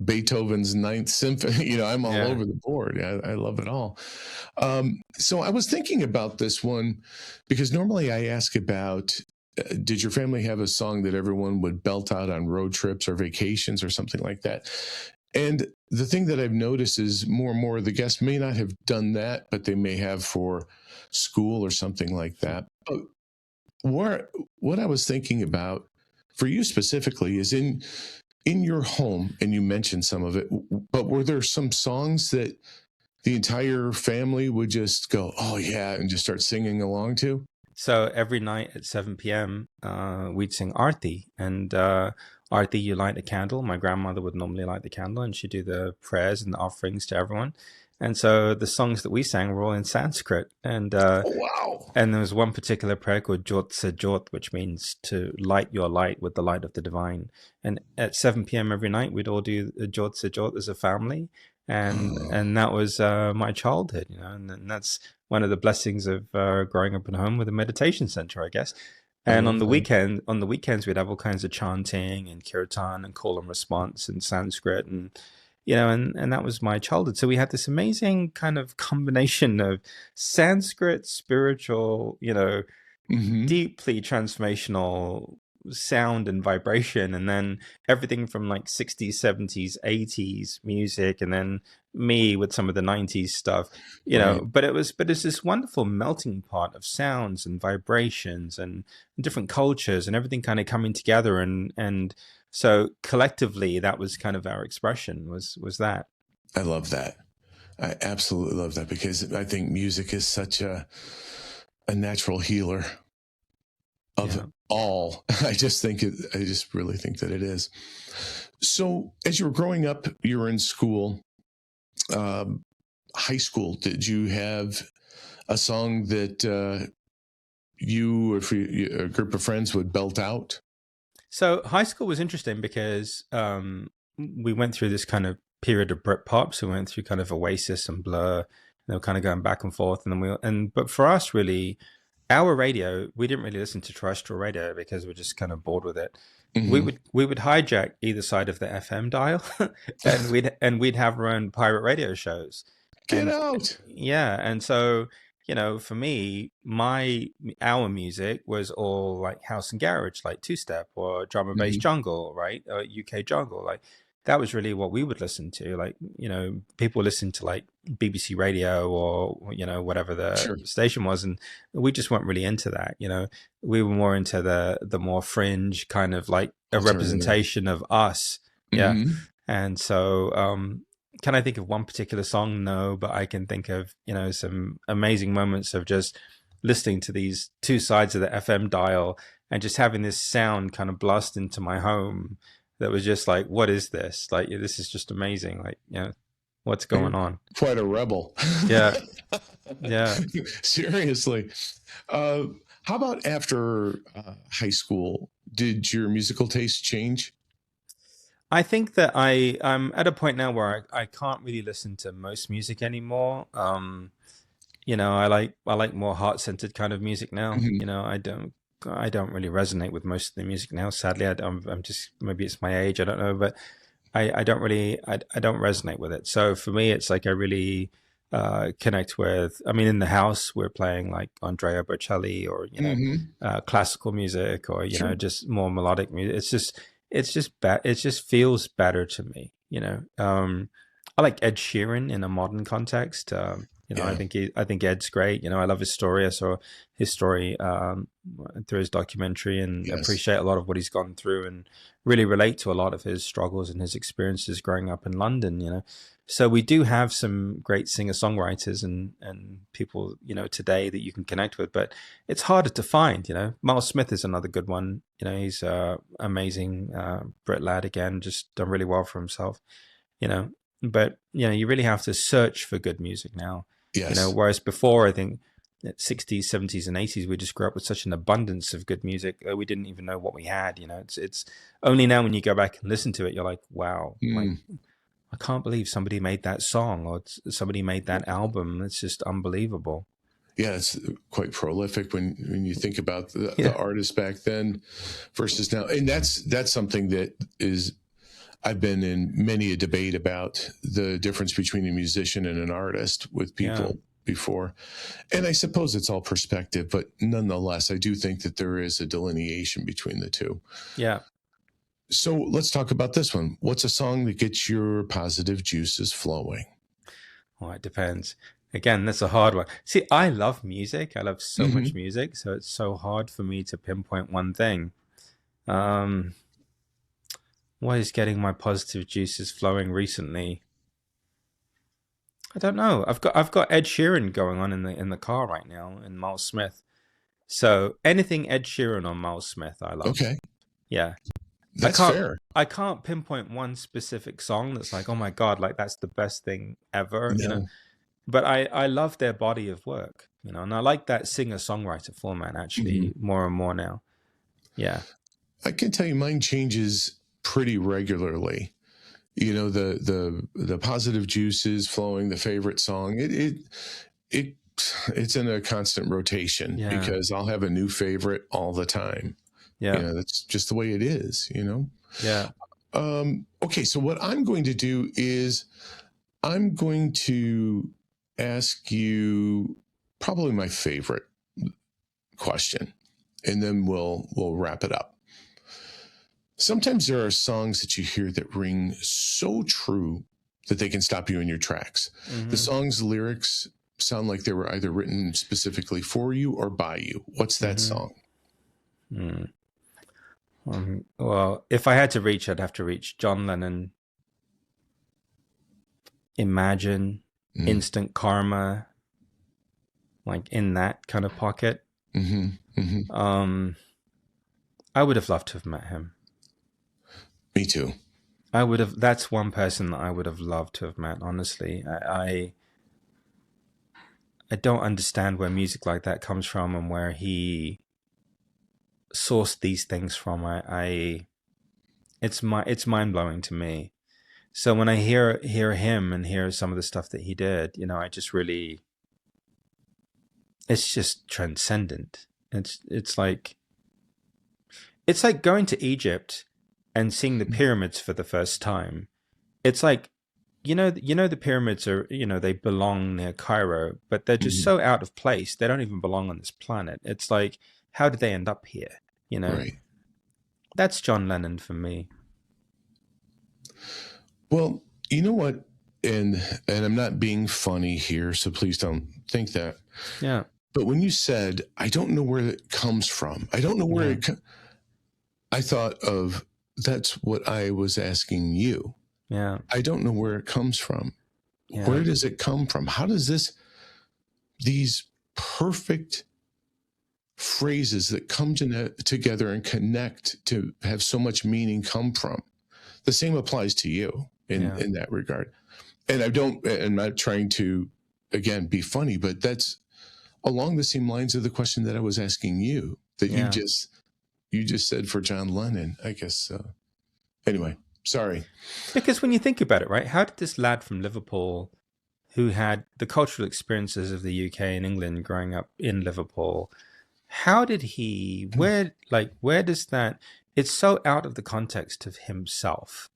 Beethoven's Ninth Symphony. I'm all over the board. I love it all. So I was thinking about this one because normally I ask about, did your family have a song that everyone would belt out on road trips or vacations or something like that? And the thing that I've noticed is more and more the guests may not have done that, but they may have for school or something like that. But what I was thinking about for you specifically is in your home, and you mentioned some of it, but were there some songs that the entire family would just go, oh yeah, and just start singing along to? So every night at 7 p.m., we'd sing Aarti. And Aarti, you light a candle. My grandmother would normally light the candle, and she'd do the prayers and the offerings to everyone. And so the songs that we sang were all in Sanskrit. And and there was one particular prayer called Jot Se Jot, which means to light your light with the light of the divine. And at 7 p.m. every night, we'd all do Jot Se Jot as a family. And that was my childhood, and that's one of the blessings of growing up in a home with a meditation center, I guess. And on the weekends, we'd have all kinds of chanting and kirtan and call and response and Sanskrit, and and that was my childhood. So we had this amazing kind of combination of Sanskrit, spiritual, deeply transformational sound and vibration, and then everything from like 60s, 70s, 80s music, and then me with some of the 90s stuff, but it's this wonderful melting pot of sounds and vibrations and different cultures and everything kind of coming together, and so collectively that was kind of our expression was that. I love that. I absolutely love that, because I think music is such a natural healer of all. I just really think that it is. So as you were growing up, you were in school, high school. Did you have a song that a group of friends would belt out? So high school was interesting because we went through this kind of period of Britpop. So we went through kind of Oasis and Blur, and they were kind of going back and forth. And then but for us, really, our radio, we didn't really listen to terrestrial radio because we're just kind of bored with it. Mm-hmm. We would hijack either side of the FM dial, and we'd have our own pirate radio shows. Get And out. yeah, and so for me, our music was all like house and garage, like two step or drum and bass Mm-hmm. jungle, right? Or UK jungle, like that was really what we would listen to. Like people listen to like BBC Radio or whatever the Sure. station was, and we just weren't really into that. We were more into the more fringe kind of like a representation of us. Yeah. Mm-hmm. And so can I think of one particular song? No, but I can think of some amazing moments of just listening to these two sides of the FM dial and just having this sound kind of blast into my home that was just like, what is this? Like, this is just amazing. Like, what's going on? Quite a rebel. Yeah. Yeah. Seriously. How about after high school? Did your musical taste change? I think that I'm at a point now where I can't really listen to most music anymore. I like more heart-centered kind of music now. Mm-hmm. I don't really resonate with most of the music now. Sadly, I'm just, maybe it's my age, I don't know, but I don't really I don't resonate with it. So for me, it's like I really connect with. I mean, in the house, we're playing like Andrea Bocelli or Mm-hmm. classical music or Sure. just more melodic music. It's just it just feels better to me. I like Ed Sheeran in a modern context. Yeah. I think Ed's great. I love his story. I saw his story through his documentary and Yes. appreciate a lot of what he's gone through and really relate to a lot of his struggles and his experiences growing up in London. So we do have some great singer-songwriters and people, today that you can connect with, but it's harder to find. Miles Smith is another good one. He's amazing Brit lad again, just done really well for himself. But you really have to search for good music now. Yes. Whereas before, I think 60s, 70s, and 80s, we just grew up with such an abundance of good music that we didn't even know what we had. It's only now when you go back and listen to it, you're like, wow, like, I can't believe somebody made that song or somebody made that album. It's just unbelievable. Yeah, it's quite prolific when you think about the artists back then versus now. And that's something that is, I've been in many a debate about the difference between a musician and an artist with people before. And I suppose it's all perspective, but nonetheless, I do think that there is a delineation between the two. Yeah. So let's talk about this one. What's a song that gets your positive juices flowing? Well, it depends. Again, that's a hard one. See, I love music. I love so much music. So it's so hard for me to pinpoint one thing. What is getting my positive juices flowing recently? I don't know. I've got Ed Sheeran going on in the car right now and Miles Smith. So anything Ed Sheeran or Miles Smith, I love. Okay. Yeah. That's fair. I can't pinpoint one specific song that's like, oh my God, like that's the best thing ever. No. But I love their body of work, and I like that singer-songwriter format actually more and more now. Yeah. I can tell you mine changes pretty regularly. The positive juices flowing, the favorite song, it's in a constant rotation because I'll have a new favorite all the time. Yeah. That's just the way it is, Yeah. Okay. So what I'm going to do is I'm going to ask you probably my favorite question, and then we'll wrap it up. Sometimes there are songs that you hear that ring so true that they can stop you in your tracks. The song's lyrics sound like they were either written specifically for you or by you. What's that song? Well, if I had to reach, I'd have to reach John Lennon. Imagine, Instant Karma, like in that kind of pocket. I would have loved to have met him. Me too. I would have. That's one person that I would have loved to have met. Honestly, don't understand where music like that comes from and where he sourced these things from. It's mind blowing to me. So when I hear him and hear some of the stuff that he did, I just really, it's just transcendent. It's like going to Egypt and seeing the pyramids for the first time. It's like, the pyramids are, they belong near Cairo, but they're just so out of place. They don't even belong on this planet. It's like, how did they end up here? Right. That's John Lennon for me. Well, you know what? And I'm not being funny here, so please don't think that. Yeah. But when you said, I don't know where it comes from, I don't know where I thought of, that's what I was asking you. Yeah. I don't know where it comes from. Yeah. Where does it come from? How does these perfect phrases that come together and connect to have so much meaning come from? The same applies to you in that regard. And I'm not trying to, again, be funny, but that's along the same lines of the question that I was asking you, that you just said for John Lennon, I guess. Anyway, sorry. Because when you think about it, right, how did this lad from Liverpool, who had the cultural experiences of the UK and England growing up in Liverpool, how did he, where does that, it's so out of the context of himself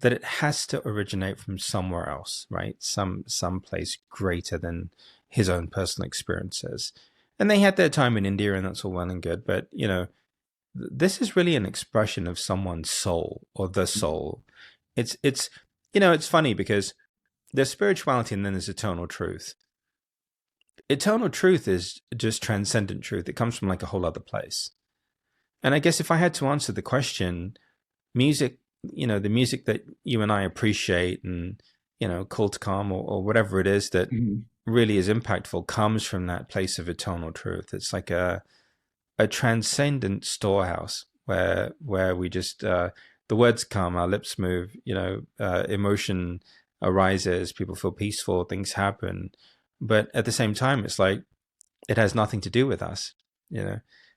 that it has to originate from somewhere else, right? Some place greater than his own personal experiences. And they had their time in India, and that's all well and good. But, this is really an expression of someone's soul, or the soul. It's funny because there's spirituality and then there's eternal truth. Eternal truth is just transcendent truth. It comes from like a whole other place. And I guess if I had to answer the question, music, the music that you and I appreciate and, Call to Calm or whatever it is that really is impactful comes from that place of eternal truth. It's like a transcendent storehouse where we just, the words come, our lips move, emotion arises, people feel peaceful, things happen. But at the same time, it's like, it has nothing to do with us,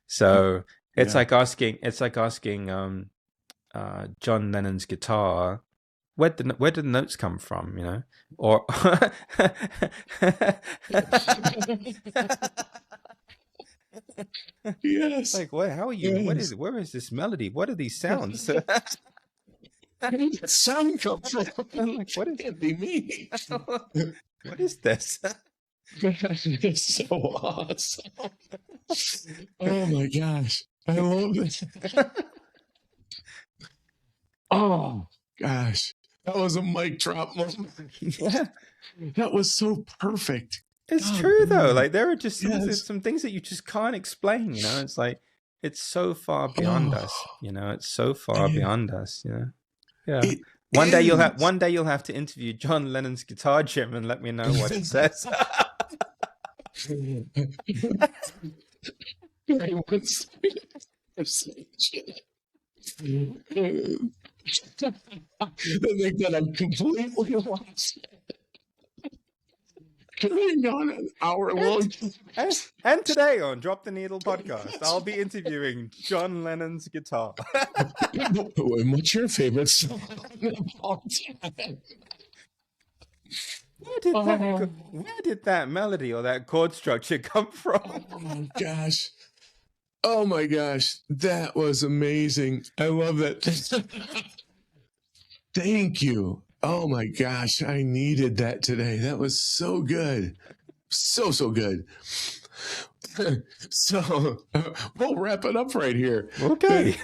So it's like asking John Lennon's guitar, where did the notes come from, or yes. Like, what? How are you? Yes. Where is this melody? What are these sounds? Where did that sound come from? Like, what is it? Be me. What is this? It's so awesome. Oh my gosh. I love this. Oh gosh. That was a mic drop moment. Yeah. That was so perfect. It's true though. Like there are just some things that you just can't explain, It's like, it's so far beyond us, It's so far beyond us, Yeah. One day you'll have to interview John Lennon's guitar, Jim, and let me know what it says. The thing that I'm completely lost. Going on an hour long. And today on Drop the Needle podcast, I'll be interviewing John Lennon's guitar. What's your favorite song of all time? Where did that melody or that chord structure come from? Oh my gosh. That was amazing. I love that. Thank you. Oh my gosh. I needed that today. That was so good. So good. So we'll wrap it up right here. Okay.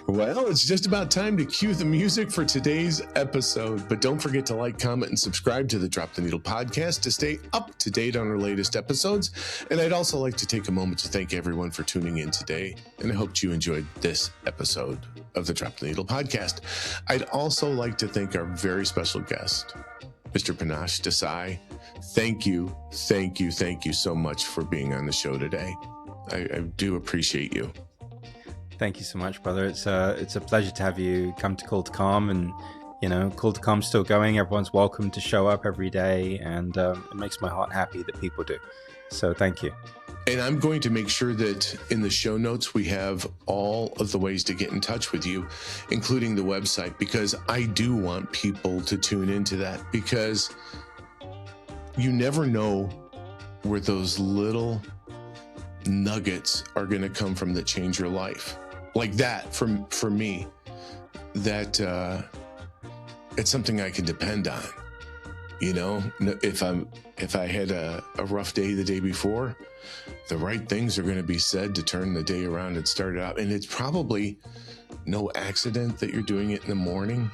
Well, it's just about time to cue the music for today's episode. But don't forget to like, comment, and subscribe to the Drop the Needle podcast to stay up to date on our latest episodes. And I'd also like to take a moment to thank everyone for tuning in today. And I hope you enjoyed this episode of the Drop the Needle podcast. I'd also like to thank our very special guest, Mr. Panache Desai. Thank you so much for being on the show today. I do appreciate you. Thank you so much, brother. It's a pleasure to have you come to Call to Calm and Call to Calm's still going. Everyone's welcome to show up every day, and it makes my heart happy that people do. So thank you. And I'm going to make sure that in the show notes, we have all of the ways to get in touch with you, including the website, because I do want people to tune into that, because you never know where those little nuggets are going to come from that change your life. Like that, for me, that it's something I can depend on. If I had a rough day the day before, the right things are going to be said to turn the day around and start it out. And it's probably no accident that you're doing it in the morning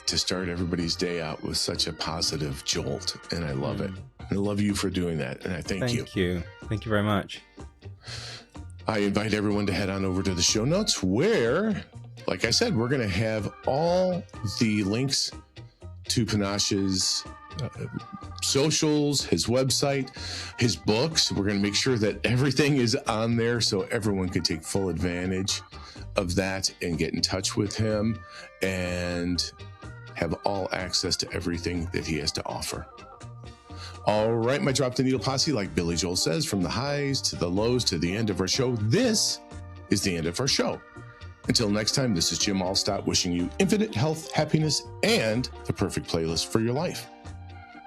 to start everybody's day out with such a positive jolt. And I love it. And I love you for doing that. And I thank you. Thank you. Thank you very much. I invite everyone to head on over to the show notes where, like I said, we're going to have all the links to Panache's socials, his website, his books. We're going to make sure that everything is on there so everyone can take full advantage of that and get in touch with him and have all access to everything that he has to offer. All right, my Drop the Needle posse, like Billy Joel says, from the highs to the lows to the end of our show, this is the end of our show. Until next time, this is Jim Alstott wishing you infinite health, happiness, and the perfect playlist for your life.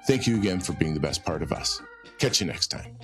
Thank you again for being the best part of us. Catch you next time.